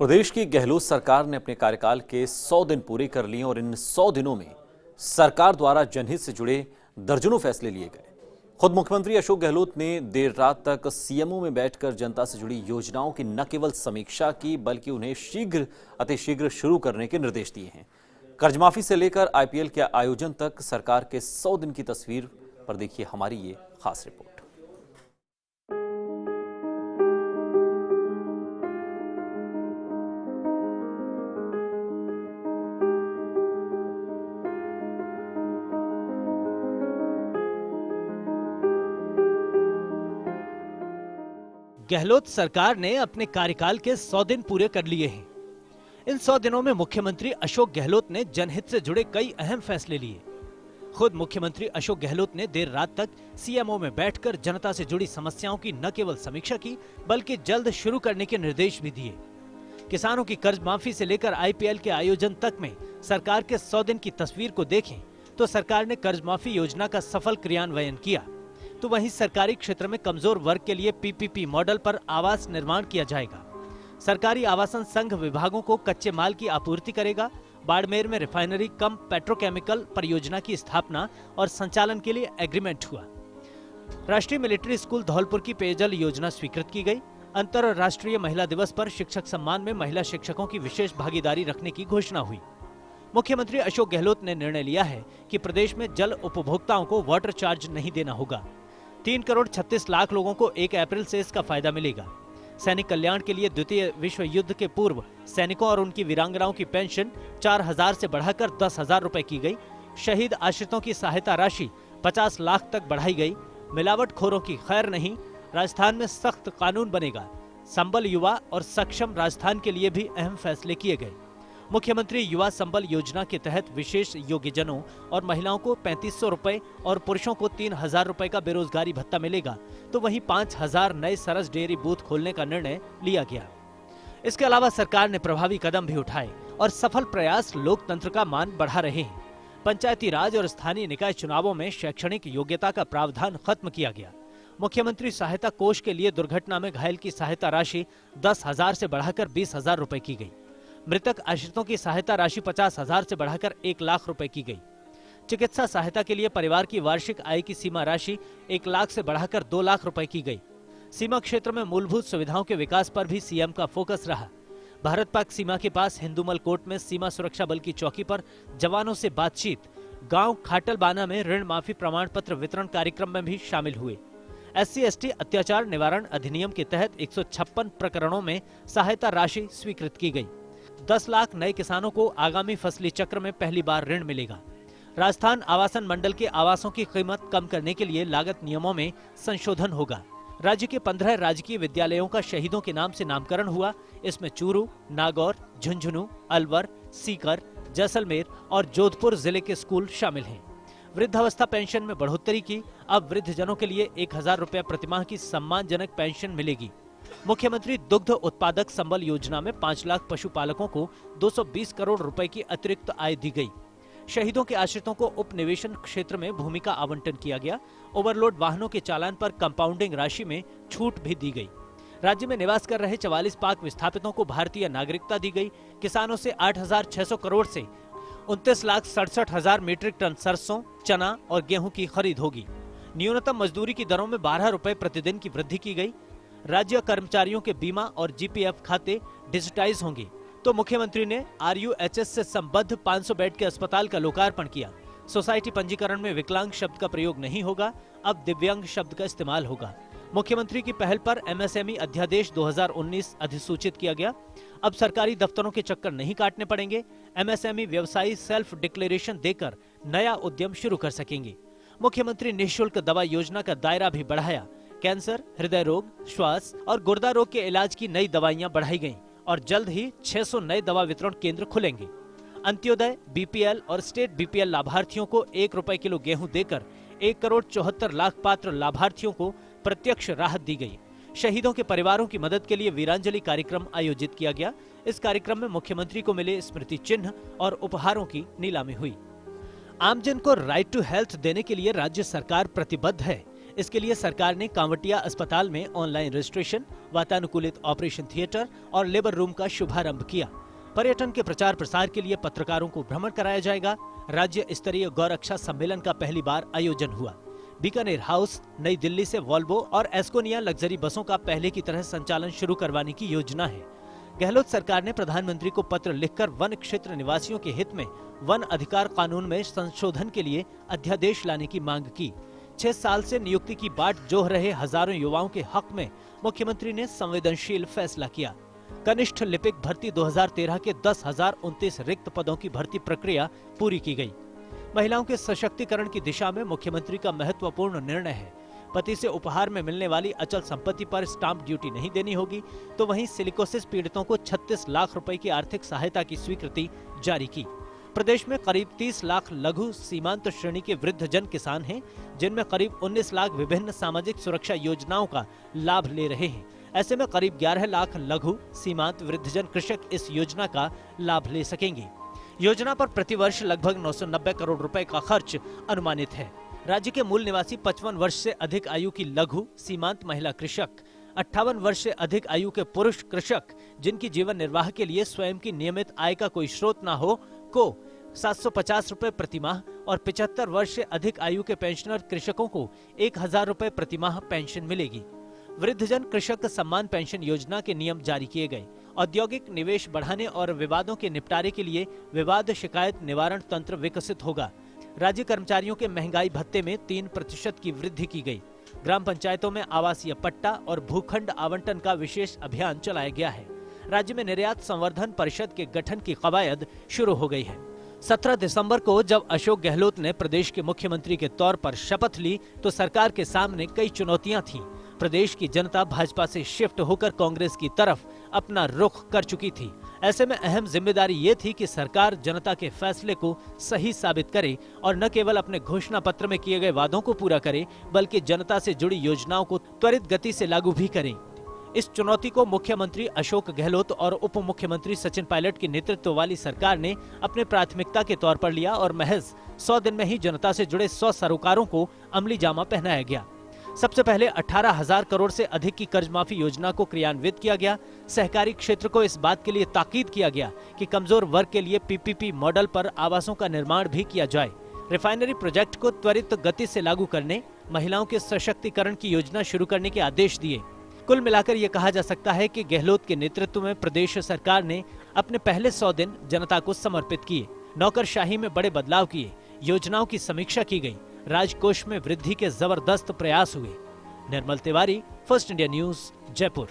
प्रदेश की गहलोत सरकार ने अपने कार्यकाल के 100 दिन पूरे कर लिए और इन 100 दिनों में सरकार द्वारा जनहित से जुड़े दर्जनों फैसले लिए गए। खुद मुख्यमंत्री अशोक गहलोत ने देर रात तक सीएमओ में बैठकर जनता से जुड़ी योजनाओं की न केवल समीक्षा की बल्कि उन्हें शीघ्र अतिशीघ्र शुरू करने के निर्देश दिए हैं। कर्जमाफी से लेकर आईपीएल के आयोजन तक सरकार के 100 दिन की तस्वीर पर देखिए हमारी ये खास रिपोर्ट। गहलोत सरकार ने अपने कार्यकाल के 100 दिन पूरे कर लिए हैं। इन 100 दिनों में मुख्यमंत्री अशोक गहलोत ने जनहित से जुड़े कई अहम फैसले लिए। खुद मुख्यमंत्री अशोक गहलोत ने देर रात तक सीएमओ में बैठकर जनता से जुड़ी समस्याओं की न केवल समीक्षा की बल्कि जल्द शुरू करने के निर्देश भी दिए। किसानों की कर्ज माफी से लेकर आईपीएल के आयोजन तक में सरकार के 100 दिन की तस्वीर को देखें तो सरकार ने कर्ज माफी योजना का सफल क्रियान्वयन किया, तो वहीं सरकारी क्षेत्र में कमजोर वर्ग के लिए पीपीपी मॉडल पर आवास निर्माण किया जाएगा। सरकारी आवासन संघ विभागों को कच्चे माल की आपूर्ति करेगा। बाड़मेर में रिफाइनरी कम पेट्रोकेमिकल परियोजना की स्थापना और संचालन के लिए एग्रीमेंट हुआ। राष्ट्रीय मिलिट्री स्कूल धौलपुर की पेयजल योजना स्वीकृत की गई। अंतर्राष्ट्रीय महिला दिवस पर शिक्षक सम्मान में महिला शिक्षकों की विशेष भागीदारी रखने की घोषणा हुई। मुख्यमंत्री अशोक गहलोत ने निर्णय लिया है कि प्रदेश में जल उपभोक्ताओं को वाटर चार्ज नहीं देना होगा। 3 करोड़ 36 लाख लोगों को 1 अप्रैल से इसका फायदा मिलेगा। सैनिक कल्याण के लिए द्वितीय विश्व युद्ध के पूर्व सैनिकों और उनकी वीरांगनाओं की पेंशन 4,000 से बढ़ाकर 10,000 रुपए की गई। शहीद आश्रितों की सहायता राशि 50 लाख तक बढ़ाई गई। मिलावटखोरों की खैर नहीं, राजस्थान में सख्त कानून बनेगा। संबल युवा और सक्षम राजस्थान के लिए भी अहम फैसले किए गए। मुख्यमंत्री युवा संबल योजना के तहत विशेष योग्यजनों और महिलाओं को 3500 रुपए और पुरुषों को 3,000 रुपए का बेरोजगारी भत्ता मिलेगा, तो वहीं 5,000 नए सरस डेयरी बूथ खोलने का निर्णय लिया गया। इसके अलावा सरकार ने प्रभावी कदम भी उठाए और सफल प्रयास लोकतंत्र का मान बढ़ा रहे हैं। पंचायती राज और स्थानीय निकाय चुनावों में शैक्षणिक योग्यता का प्रावधान खत्म किया गया। मुख्यमंत्री सहायता कोष के लिए दुर्घटना में घायल की सहायता राशि 10,000 से बढ़ाकर 20,000 रुपए की गई। मृतक आश्रितों की सहायता राशि 50,000 से बढ़ाकर 1 लाख रुपए की गई। चिकित्सा सहायता के लिए परिवार की वार्षिक आय की सीमा राशि 1 लाख से बढ़ाकर 2 लाख रुपए की गई। सीमा क्षेत्र में मूलभूत सुविधाओं के विकास पर भी सीएम का फोकस रहा। भारत पाक सीमा के पास हिंदुमल कोट में सीमा सुरक्षा बल की चौकी पर जवानों से बातचीत। गांव खाटलबाना में ऋण माफी प्रमाण पत्र वितरण कार्यक्रम में भी शामिल हुए। SC/ST अत्याचार निवारण अधिनियम के तहत 156 प्रकरणों में सहायता राशि स्वीकृत की गई। 10 लाख नए किसानों को आगामी फसली चक्र में पहली बार ऋण मिलेगा। राजस्थान आवासन मंडल के आवासों की कीमत कम करने के लिए लागत नियमों में संशोधन होगा। राज्य के 15 राजकीय विद्यालयों का शहीदों के नाम से नामकरण हुआ। इसमें चूरू, नागौर, झुंझुनू, अलवर, सीकर, जैसलमेर और जोधपुर जिले के स्कूल शामिल हैं। वृद्धावस्था पेंशन में बढ़ोतरी की। अब वृद्धजनों के लिए 1,000 रुपए प्रतिमाह की सम्मानजनक पेंशन मिलेगी। मुख्यमंत्री दुग्ध उत्पादक संबल योजना में 5 लाख पशुपालकों को 220 करोड़ रुपए की अतिरिक्त आय दी गई। शहीदों के आश्रितों को उपनिवेशन क्षेत्र में भूमि का आवंटन किया गया। ओवरलोड वाहनों के चालान पर कंपाउंडिंग राशि में छूट भी दी गई। राज्य में निवास कर रहे 44 पाक विस्थापितों को भारतीय नागरिकता दी गई। किसानों से 8,600 करोड़ से 29,67,000 मीट्रिक टन सरसों, चना और गेहूं की खरीद होगी। न्यूनतम मजदूरी की दरों में 12 रुपए प्रतिदिन की वृद्धि की गई। राज्य कर्मचारियों के बीमा और जीपीएफ खाते डिजिटाइज होंगे, तो मुख्यमंत्री ने RUHS से संबद्ध 500 बेड के अस्पताल का लोकार्पण किया। सोसाइटी पंजीकरण में विकलांग शब्द का प्रयोग नहीं होगा, अब दिव्यांग शब्द का इस्तेमाल होगा। मुख्यमंत्री की पहल पर MSME अध्यादेश 2019 अधिसूचित किया गया। अब सरकारी दफ्तरों के चक्कर नहीं काटने पड़ेंगे। MSME व्यवसायी सेल्फ डिक्लेरेशन देकर नया उद्यम शुरू कर सकेंगे। मुख्यमंत्री निःशुल्क दवा योजना का दायरा भी बढ़ाया। कैंसर, हृदय रोग, श्वास और गुर्दा रोग के इलाज की नई दवाइयां बढ़ाई गईं और जल्द ही 600 नए दवा वितरण केंद्र खुलेंगे। अंत्योदय, BPL और स्टेट BPL लाभार्थियों को 1 रुपए किलो गेहूं देकर 1 करोड़ 74 लाख पात्र लाभार्थियों को प्रत्यक्ष राहत दी गई। शहीदों के परिवारों की मदद के लिए वीरांजलि कार्यक्रम आयोजित किया गया। इस कार्यक्रम में मुख्यमंत्री को मिले स्मृति चिन्ह और उपहारों की नीलामी हुई। आमजन को राइट टू हेल्थ देने के लिए राज्य सरकार प्रतिबद्ध है। इसके लिए सरकार ने कांवटिया अस्पताल में ऑनलाइन रजिस्ट्रेशन, वातानुकूलित ऑपरेशन थिएटर और लेबर रूम का शुभारंभ किया। पर्यटन के प्रचार प्रसार के लिए पत्रकारों को भ्रमण कराया जाएगा। राज्य स्तरीय गौरक्षा सम्मेलन का पहली बार आयोजन हुआ। बीकानेर हाउस, नई दिल्ली से वॉल्वो और एस्कोनिया लग्जरी बसों का पहले की तरह संचालन शुरू करवाने की योजना है। गहलोत सरकार ने प्रधानमंत्री को पत्र लिखकर वन क्षेत्र निवासियों के हित में वन अधिकार कानून में संशोधन के लिए अध्यादेश लाने की मांग की। 6 साल से नियुक्ति की बाट जोह रहे हजारों युवाओं के हक में मुख्यमंत्री ने संवेदनशील फैसला किया। कनिष्ठ लिपिक भर्ती 2013 के 10,029 रिक्त पदों की भर्ती प्रक्रिया पूरी की गई। महिलाओं के सशक्तिकरण की दिशा में मुख्यमंत्री का महत्वपूर्ण निर्णय है। पति से उपहार में मिलने वाली अचल संपत्ति पर स्टाम्प ड्यूटी नहीं देनी होगी, तो वहीं सिलिकोसिस पीड़ितों को 36 लाख रुपए की आर्थिक सहायता की स्वीकृति जारी की। प्रदेश में करीब 30 लाख लघु सीमांत श्रेणी के वृद्धजन किसान हैं, जिनमें करीब 19 लाख विभिन्न सामाजिक सुरक्षा योजनाओं का लाभ ले रहे हैं। ऐसे में करीब 11 लाख लघु सीमांत वृद्धजन कृषक इस योजना का लाभ ले सकेंगे। योजना पर प्रतिवर्ष लगभग 990 करोड़ रुपए का खर्च अनुमानित है। राज्य के मूल निवासी 55 वर्ष से अधिक आयु की लघु सीमांत महिला कृषक, 58 वर्ष से अधिक आयु के पुरुष कृषक जिनकी जीवन निर्वाह के लिए स्वयं की नियमित आय का कोई स्रोत न हो को 750 रुपए प्रतिमाह और 75 वर्ष से अधिक आयु के पेंशनर कृषकों को 1000 रुपए प्रतिमाह पेंशन मिलेगी। वृद्धजन कृषक सम्मान पेंशन योजना के नियम जारी किए गए। औद्योगिक निवेश बढ़ाने और विवादों के निपटारे के लिए विवाद शिकायत निवारण तंत्र विकसित होगा। राज्य कर्मचारियों के महंगाई भत्ते में 3% की वृद्धि की गई। ग्राम पंचायतों में आवासीय पट्टा और भूखंड आवंटन का विशेष अभियान चलाया गया है। राज्य में निर्यात संवर्धन परिषद के गठन की कवायद शुरू हो गई है। 17 दिसंबर को जब अशोक गहलोत ने प्रदेश के मुख्यमंत्री के तौर पर शपथ ली तो सरकार के सामने कई चुनौतियां थीं। प्रदेश की जनता भाजपा से शिफ्ट होकर कांग्रेस की तरफ अपना रुख कर चुकी थी। ऐसे में अहम जिम्मेदारी ये थी कि सरकार जनता के फैसले को सही साबित करे और न केवल अपने घोषणा पत्र में किए गए वादों को पूरा करे, बल्कि जनता से जुड़ी योजनाओं को त्वरित गति से लागू भी करे। इस चुनौती को मुख्यमंत्री अशोक गहलोत और उप मुख्यमंत्री सचिन पायलट के नेतृत्व वाली सरकार ने अपने प्राथमिकता के तौर पर लिया और महज 100 दिन में ही जनता से जुड़े 100 सरोकारों को अमली जामा पहनाया गया। सबसे पहले 18,000 करोड़ से अधिक की कर्ज माफी योजना को क्रियान्वित किया गया। सहकारी क्षेत्र को इस बात के लिए ताकीद किया गया कि कमजोर वर्ग के लिए पीपीपी मॉडल पर आवासों का निर्माण भी किया जाए। रिफाइनरी प्रोजेक्ट को त्वरित गति से लागू करने, महिलाओं के सशक्तिकरण की योजना शुरू करने के आदेश दिए। कुल मिलाकर ये कहा जा सकता है कि गहलोत के नेतृत्व में प्रदेश सरकार ने अपने पहले 100 दिन जनता को समर्पित किए। नौकरशाही में बड़े बदलाव किए, योजनाओं की समीक्षा की गई, राजकोष में वृद्धि के जबरदस्त प्रयास हुए। Nirmal Tiwari, First India News, Jaipur.